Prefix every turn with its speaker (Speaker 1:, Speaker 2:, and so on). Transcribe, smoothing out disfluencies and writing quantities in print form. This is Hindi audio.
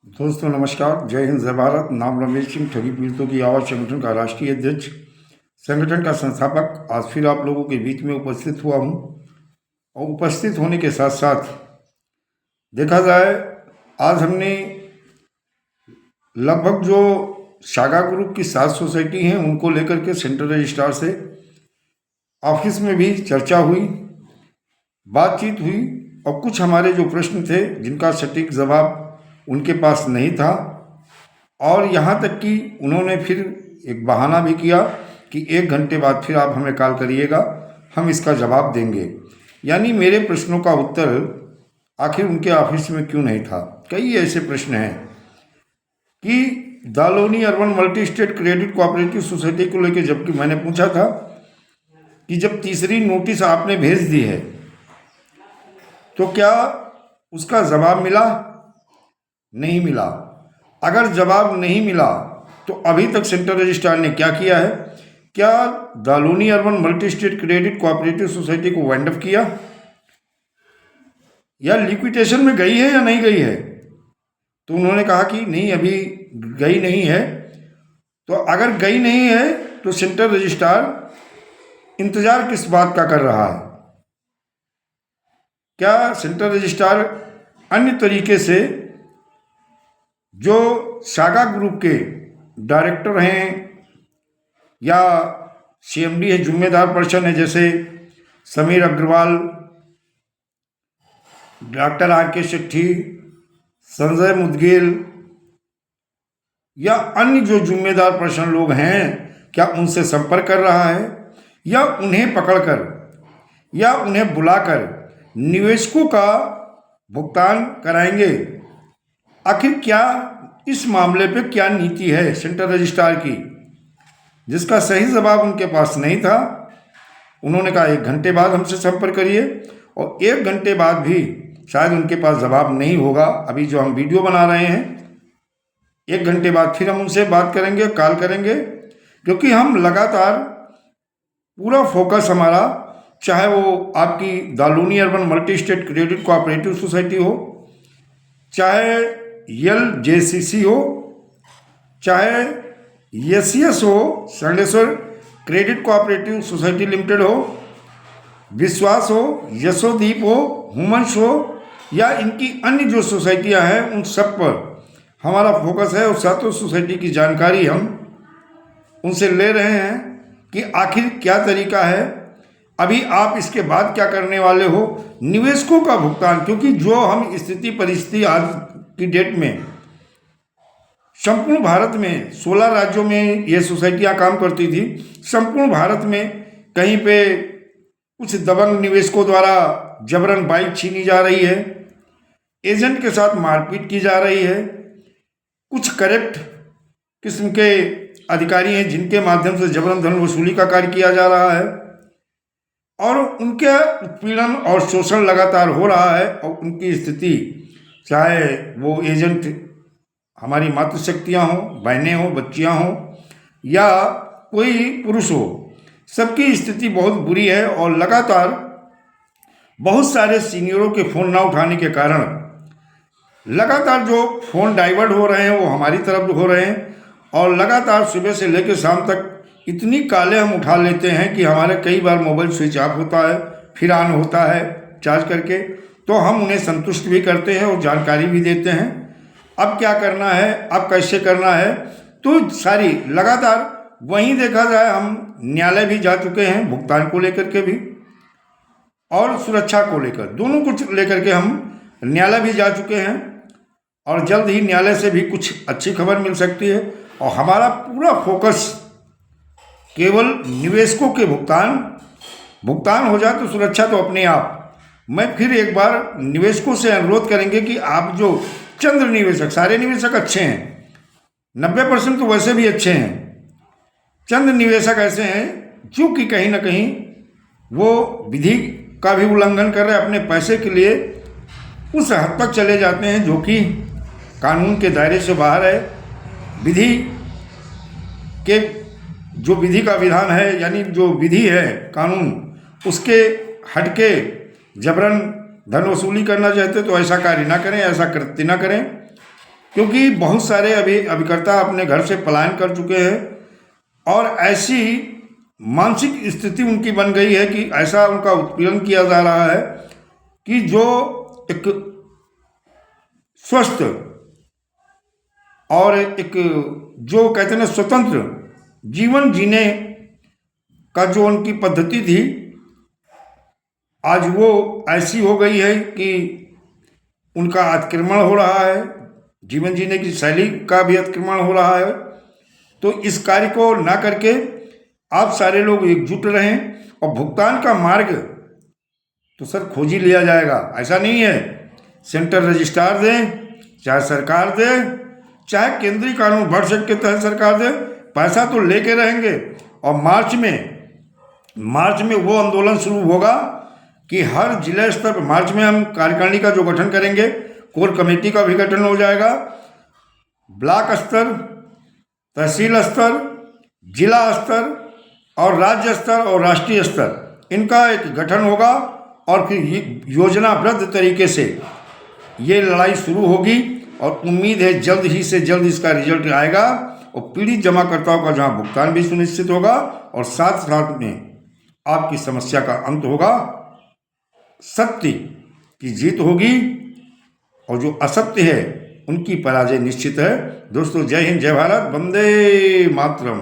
Speaker 1: दोस्तों नमस्कार, जय हिंद, जय भारत। नाम रमेश सिंह, ठगी पीड़ितों की आवाज़ संगठन का राष्ट्रीय अध्यक्ष, संगठन का संस्थापक। आज फिर आप लोगों के बीच में उपस्थित हुआ हूं और उपस्थित होने के साथ साथ देखा जाए, आज हमने लगभग जो सागा ग्रुप की 7 सोसाइटी हैं उनको लेकर के सेंट्रल रजिस्ट्रार से ऑफिस में भी चर्चा हुई, बातचीत हुई और कुछ हमारे जो प्रश्न थे जिनका सटीक जवाब उनके पास नहीं था। और यहाँ तक कि उन्होंने फिर एक बहाना भी किया कि 1 घंटे बाद फिर आप हमें कॉल करिएगा, हम इसका जवाब देंगे। यानी मेरे प्रश्नों का उत्तर आखिर उनके ऑफिस में क्यों नहीं था। कई ऐसे प्रश्न हैं कि Daloni urban multi state credit cooperative society को लेकर जबकि मैंने पूछा था कि जब तीसरी नोटिस आपने भेज दी है तो क्या उसका जवाब मिला? नहीं मिला। अगर जवाब नहीं मिला तो अभी तक सेंट्रल रजिस्ट्रार ने क्या किया है? क्या Daloni urban multi state credit cooperative society को वाइंड अप किया या लिक्विडेशन में गई है या नहीं गई है? तो उन्होंने कहा कि नहीं, अभी गई नहीं है। तो अगर गई नहीं है तो सेंट्रल रजिस्ट्रार इंतजार किस बात का कर रहा है? क्या सेंट्रल रजिस्ट्रार अन्य तरीके से जो सागा ग्रुप के डायरेक्टर हैं या सीएमडी है, जिम्मेदार पर्सन है, जैसे समीर अग्रवाल, डॉक्टर आर.के. शेट्टी, संजय मुदगिल या अन्य जो जिम्मेदार पर्सन लोग हैं, क्या उनसे संपर्क कर रहा है या उन्हें पकड़कर या उन्हें बुलाकर निवेशकों का भुगतान कराएंगे? आखिर क्या इस मामले पे क्या नीति है सेंट्रल रजिस्ट्रार की, जिसका सही जवाब उनके पास नहीं था। उन्होंने कहा 1 घंटे बाद हमसे संपर्क करिए और 1 घंटे बाद भी शायद उनके पास जवाब नहीं होगा। अभी जो हम वीडियो बना रहे हैं, 1 घंटे बाद फिर हम उनसे बात करेंगे, कॉल करेंगे, क्योंकि हम लगातार पूरा फोकस हमारा, चाहे वो आपकी Daloni urban multi state credit cooperative society हो, चाहे LJCC हो, चाहे SCS हो, Sandeshwar credit cooperative society limited हो, विश्वास हो, यशोदीप हो, हुमंस हो या इनकी अन्य जो सोसाइटियां हैं, उन सब पर हमारा फोकस है और सातों सोसाइटी की जानकारी हम उनसे ले रहे हैं कि आखिर क्या तरीका है, अभी आप इसके बाद क्या करने वाले हो, निवेशकों का भुगतान। क्योंकि जो हम स्थिति परिस्थिति आज की डेट में संपूर्ण भारत में 16 राज्यों में ये सोसाइटियां काम करती थी, संपूर्ण भारत में कहीं पे कुछ दबंग निवेशकों द्वारा जबरन बाइक छीनी जा रही है, एजेंट के साथ मारपीट की जा रही है, कुछ करप्ट किस्म के अधिकारी हैं जिनके माध्यम से जबरन धन वसूली का कार्य किया जा रहा है और उनके उत्पीड़न और शोषण लगातार हो रहा है। और उनकी स्थिति, चाहे वो एजेंट हमारी मातृशक्तियाँ हों, बहनें हों, बच्चियाँ हों या कोई पुरुष हो, सबकी स्थिति बहुत बुरी है। और लगातार बहुत सारे सीनियरों के फ़ोन ना उठाने के कारण लगातार जो फ़ोन डाइवर्ट हो रहे हैं वो हमारी तरफ हो रहे हैं और लगातार सुबह से लेकर शाम तक इतनी कालें हम उठा लेते हैं कि हमारे कई बार मोबाइल स्विच ऑफ होता है, फिर ऑन होता है चार्ज करके। तो हम उन्हें संतुष्ट भी करते हैं और जानकारी भी देते हैं अब क्या करना है, अब कैसे करना है। तो सारी लगातार वहीं देखा जाए, हम न्यायालय भी जा चुके हैं, भुगतान को लेकर के भी और सुरक्षा को लेकर, दोनों को लेकर के हम न्यायालय भी जा चुके हैं और जल्द ही न्यायालय से भी कुछ अच्छी खबर मिल सकती है। और हमारा पूरा फोकस केवल निवेशकों के भुगतान हो जाए तो सुरक्षा तो अपने आप। मैं फिर एक बार निवेशकों से अनुरोध करेंगे कि आप जो चंद निवेशक, सारे निवेशक अच्छे हैं, 90% तो वैसे भी अच्छे हैं, चंद निवेशक ऐसे हैं जो कि कहीं ना कहीं वो विधि का भी उल्लंघन कर रहे हैं, अपने पैसे के लिए उस हद तक चले जाते हैं जो कि कानून के दायरे से बाहर है। विधि के जो विधि का विधान है, यानी जो विधि है कानून, उसके हटके जबरन धन वसूली करना चाहते तो ऐसा कार्य ना करें, ऐसा कृत्य ना करें। क्योंकि बहुत सारे अभिकर्ता अपने घर से पलायन कर चुके हैं और ऐसी मानसिक स्थिति उनकी बन गई है कि ऐसा उनका उत्पीड़न किया जा रहा है कि जो एक स्वस्थ और एक जो कहते हैं ना स्वतंत्र जीवन जीने का जो उनकी पद्धति थी, आज वो ऐसी हो गई है कि उनका अतिक्रमण हो रहा है, जीवन जीने की शैली का भी अतिक्रमण हो रहा है। तो इस कार्य को ना करके आप सारे लोग एकजुट रहें और भुगतान का मार्ग तो सर खोज ही लिया जाएगा। ऐसा नहीं है सेंट्रल रजिस्ट्रार दें, चाहे सरकार दे, चाहे केंद्रीय कानून भर के तहत सरकार दे, पैसा तो लेके रहेंगे। और मार्च में वो आंदोलन शुरू होगा कि हर जिला स्तर पर मार्च में हम कार्यकारिणी का जो गठन करेंगे, कोर कमेटी का भी गठन हो जाएगा, ब्लॉक स्तर, तहसील स्तर, जिला स्तर और राज्य स्तर और राष्ट्रीय स्तर, इनका एक गठन होगा और फिर योजनाबद्ध तरीके से ये लड़ाई शुरू होगी। और उम्मीद है जल्द ही से जल्द इसका रिजल्ट आएगा और पीड़ित जमाकर्ताओं का जहाँ भुगतान भी सुनिश्चित होगा और साथ साथ में आपकी समस्या का अंत होगा, सत्य की जीत होगी और जो असत्य है उनकी पराजय निश्चित है। दोस्तों, जय हिंद, जय भारत, वंदे मातरम।